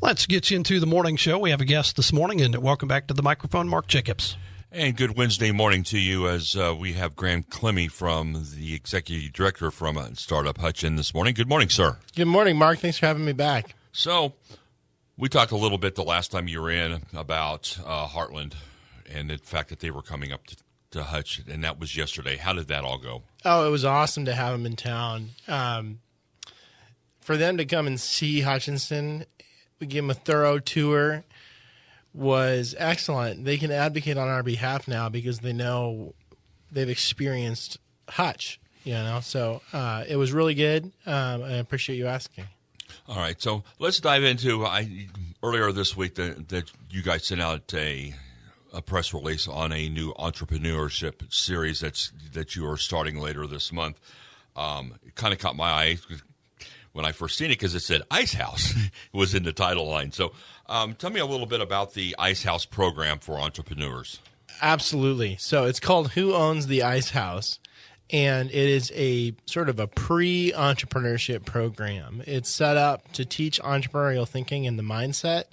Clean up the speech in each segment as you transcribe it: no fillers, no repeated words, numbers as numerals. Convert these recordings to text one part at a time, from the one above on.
Let's get you into the morning show. We have a guest this morning, and welcome back to the microphone, Mark Jacobs. And good Wednesday morning to you as we have Klemme from the Executive Director from StartUp Hutch in this morning. Good morning, sir. Good morning, Mark. Thanks for having me back. So we talked a little bit the last time you were in about Heartland and the fact that they were coming up to Hutch, and that was yesterday. How did that all go? Oh, it was awesome to have them in town. For them to come and see Hutchinson, we gave them a thorough tour, was excellent. They can advocate on our behalf now because they know they've experienced Hutch, so it was really good. I appreciate you asking. All right, so let's dive into earlier this week that you guys sent out a press release on a new entrepreneurship series that you are starting later this month. It kind of caught my eye when I first seen it because it said Ice House was in the title line. So tell me a little bit about the Ice House program for entrepreneurs. Absolutely. So it's called Who Owns the Ice House? And it is a sort of a pre-entrepreneurship program. It's set up to teach entrepreneurial thinking and the mindset.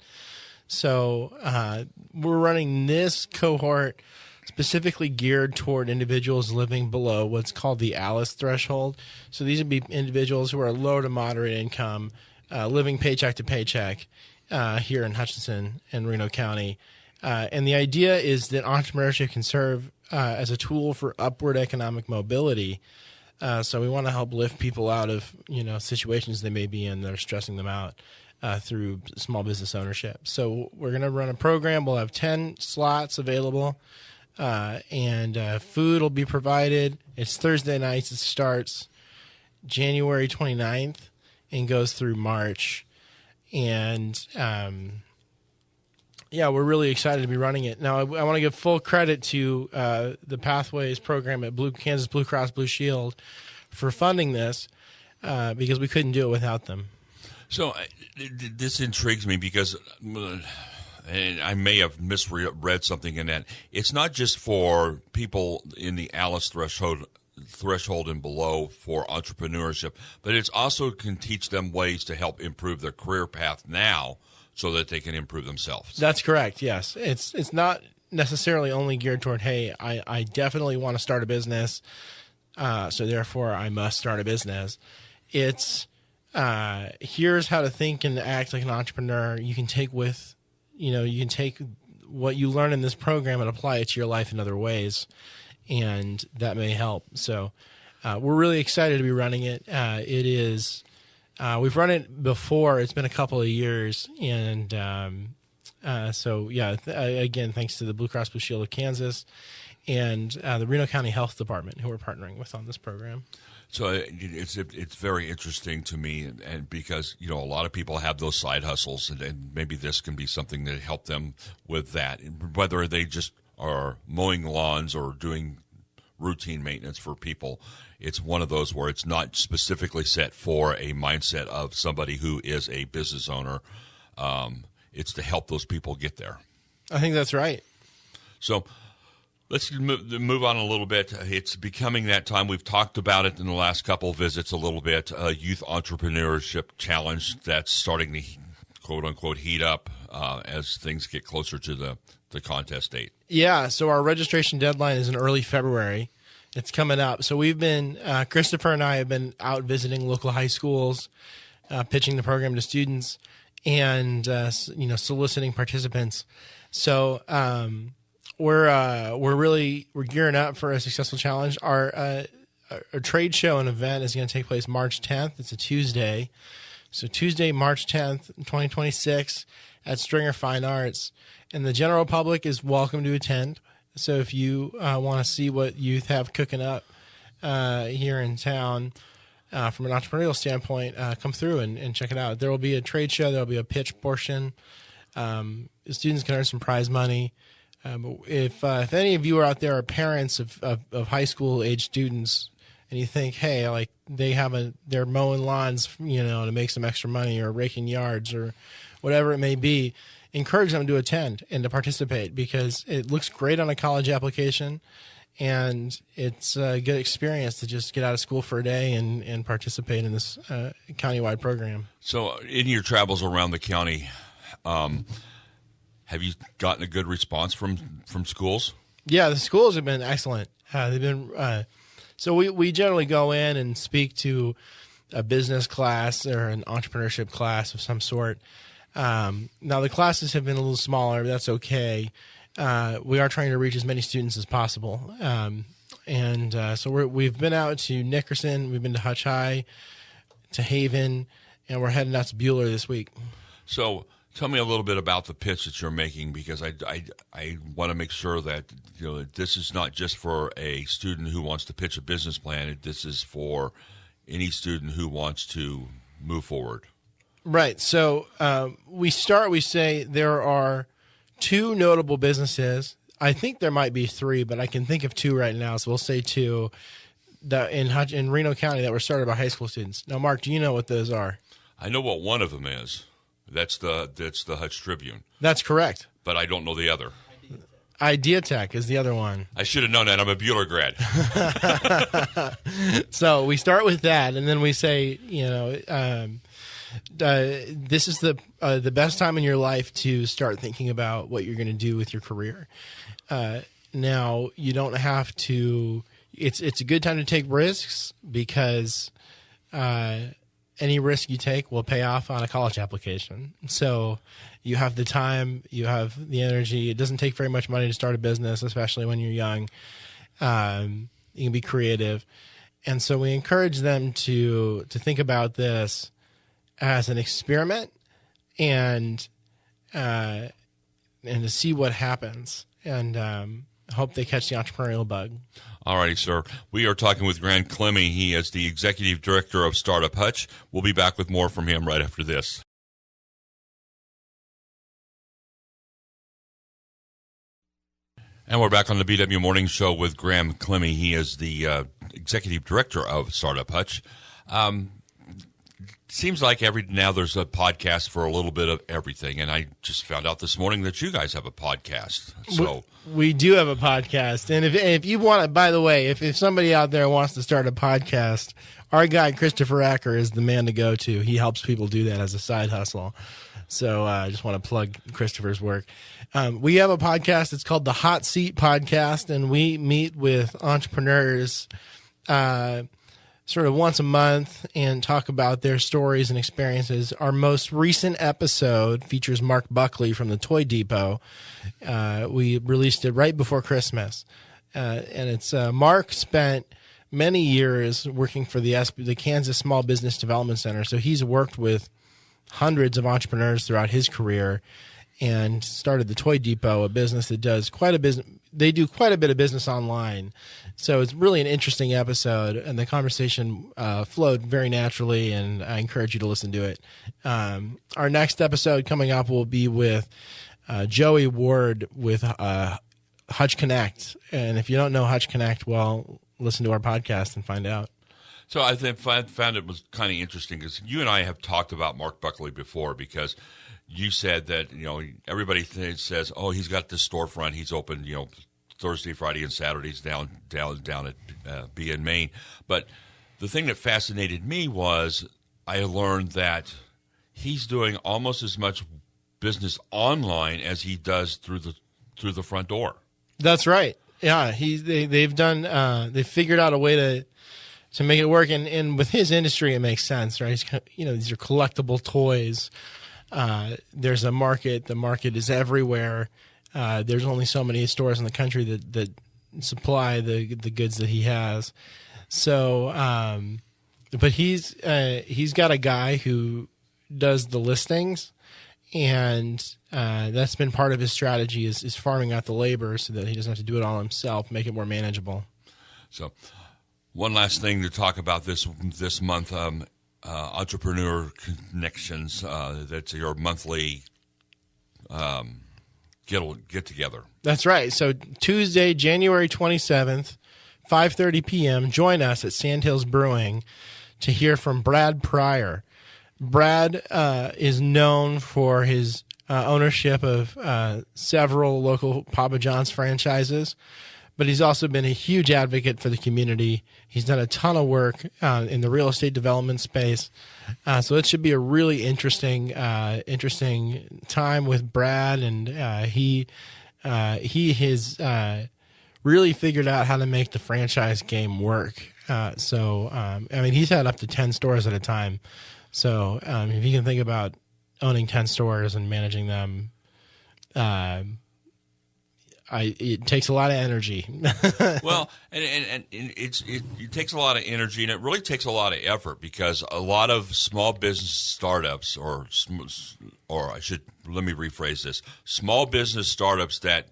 So we're running this cohort specifically geared toward individuals living below what's called the ALICE threshold. So these would be individuals who are low to moderate income, living paycheck to paycheck here in Hutchinson and Reno County. And the idea is that entrepreneurship can serve as a tool for upward economic mobility. So we want to help lift people out of situations they may be in that are stressing them out through small business ownership. So we're going to run a program. We'll have 10 slots available. And food will be provided. It's Thursday nights. It starts January 29th and goes through March. And, we're really excited to be running it. Now, I want to give full credit to the Pathways program at Kansas Blue Cross Blue Shield for funding this because we couldn't do it without them. So this intrigues me because and I may have misread something in that. It's not just for people in the ALICE threshold and below for entrepreneurship, but it's also can teach them ways to help improve their career path now so that they can improve themselves. That's correct, yes. It's not necessarily only geared toward, hey, I definitely want to start a business, so therefore I must start a business. It's here's how to think and act like an entrepreneur. You can take what you learn in this program and apply it to your life in other ways, and that may help. So we're really excited to be running it. It is we've run it before. It's been a couple of years, and again, thanks to the Blue Cross Blue Shield of Kansas and the Reno County Health Department who we're partnering with on this program. So it's very interesting to me, and because a lot of people have those side hustles, and maybe this can be something that help them with that, whether they just are mowing lawns or doing routine maintenance for people. It's one of those where it's not specifically set for a mindset of somebody who is a business owner. It's to help those people get there. I think that's right. So let's move on a little bit. It's becoming that time. We've talked about it in the last couple of visits a little bit. Youth Entrepreneurship Challenge that's starting to, quote-unquote, heat up as things get closer to the contest date. Yeah, so our registration deadline is in early February. It's coming up. So we've been, Christopher and I have been out visiting local high schools, pitching the program to students, and soliciting participants. So we're gearing up for a successful challenge. Our trade show and event is going to take place March 10th. It's a Tuesday. So Tuesday, March 10th, 2026 at Stringer Fine Arts. And the general public is welcome to attend. So if you want to see what youth have cooking up here in town from an entrepreneurial standpoint, come through and check it out. There will be a trade show. There will be a pitch portion. The students can earn some prize money. If any of you are out there are parents of high school age students, and you think, hey, like they're mowing lawns, to make some extra money, or raking yards, or whatever it may be, encourage them to attend and to participate, because it looks great on a college application, and it's a good experience to just get out of school for a day and participate in this countywide program. So in your travels around the county, Have you gotten a good response from schools? Yeah, the schools have been excellent. They've been so we generally go in and speak to a business class or an entrepreneurship class of some sort. Now the classes have been a little smaller, but that's okay. We are trying to reach as many students as possible, so we've been out to Nickerson, we've been to Hutch High, to Haven, and we're heading out to Bueller this week. So tell me a little bit about the pitch that you're making, because I want to make sure that this is not just for a student who wants to pitch a business plan. This is for any student who wants to move forward. Right. So we say there are two notable businesses. I think there might be three, but I can think of two right now. So we'll say two that in Reno County that were started by high school students. Now, Mark, do you know what those are? I know what one of them is. That's the Hutch Tribune. That's correct. But I don't know the other. Idea Tech is the other one. I should have known that. I'm a Bueller grad. So we start with that, and then we say, this is the best time in your life to start thinking about what you're going to do with your career. Now, you don't have to. It's a good time to take risks, because any risk you take will pay off on a college application. So you have the time, you have the energy. It doesn't take very much money to start a business, especially when you're young. You can be creative. And so we encourage them to think about this as an experiment and to see what happens, and hope they catch the entrepreneurial bug. All righty, sir. We are talking with Grant Klemme. He is the executive director of StartUp Hutch. We'll be back with more from him right after this. And we're back on the BW Morning Show with Graham Klemme. He is the executive director of StartUp Hutch. Seems like every now there's a podcast for a little bit of everything, and I just found out this morning that you guys have a podcast. So we do have a podcast, and if you want to, by the way, if somebody out there wants to start a podcast, our guy Christopher Acker is the man to go to. He helps people do that as a side hustle. So I just want to plug Christopher's work. We have a podcast. It's called the Hot Seat Podcast, and we meet with entrepreneurs sort of once a month and talk about their stories and experiences. Our most recent episode features Mark Buckley from the Toy Depot. We released it right before Christmas. And it's Mark spent many years working for the Kansas Small Business Development Center. So he's worked with hundreds of entrepreneurs throughout his career and started the Toy Depot, a business that does quite a business. They do quite a bit of business online. So it's really an interesting episode, and the conversation flowed very naturally, and I encourage you to listen to it. Our next episode coming up will be with Joey Ward with Hutch Connect. And if you don't know Hutch Connect, well, listen to our podcast and find out. So I found it was kind of interesting, because you and I have talked about Mark Buckley before, because you said that, everybody says, oh, he's got this storefront. He's open, Thursday, Friday, and Saturdays down at B in Maine. But the thing that fascinated me was I learned that he's doing almost as much business online as he does through the front door. That's right. Yeah, they've figured out a way to make it work, and with his industry, it makes sense, right? These are collectible toys. There's a market. The market is everywhere. There's only so many stores in the country that supply the goods that he has. So, but he's got a guy who does the listings, and that's been part of his strategy is farming out the labor so that he doesn't have to do it all himself, make it more manageable. So, one last thing to talk about this month. Entrepreneur Connections. That's your monthly get together. That's right. So Tuesday, January 27th, 5:30 p.m. Join us at Sandhills Brewing to hear from Brad Pryor. Brad is known for his ownership of several local Papa John's franchises, but he's also been a huge advocate for the community. He's done a ton of work in the real estate development space. So it should be a really interesting time with Brad, and he has really figured out how to make the franchise game work. I mean, he's had up to 10 stores at a time. So if you can think about owning 10 stores and managing them, it takes a lot of energy. Well, and it takes a lot of energy, and it really takes a lot of effort, because a lot of small business startups, or let me rephrase this, small business startups that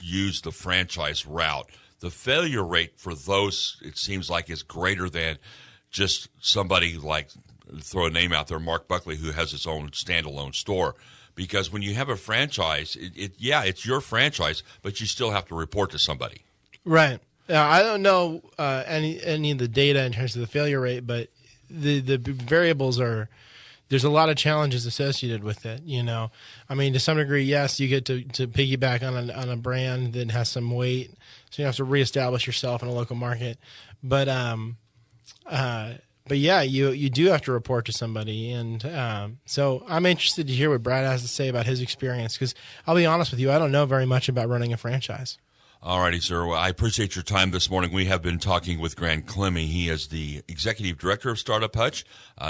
use the franchise route, the failure rate for those, it seems like, is greater than just somebody like, throw a name out there, Mark Buckley, who has his own standalone store. Because when you have a franchise, it's your franchise, but you still have to report to somebody. Right. I don't know any of the data in terms of the failure rate, but the variables are, there's a lot of challenges associated with it. I mean, to some degree, yes, you get to piggyback on a brand that has some weight, so you have to reestablish yourself in a local market. But yeah, you do have to report to somebody, and so I'm interested to hear what Brad has to say about his experience, because I'll be honest with you, I don't know very much about running a franchise. All righty, sir. Well, I appreciate your time this morning. We have been talking with Grant Klemme. He is the executive director of StartUp Hutch.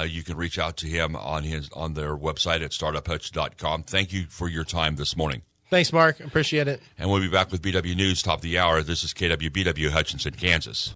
You can reach out to him on their website at startuphutch.com. Thank you for your time this morning. Thanks, Mark. Appreciate it. And we'll be back with BW News, top of the hour. This is KWBW, Hutchinson, Kansas.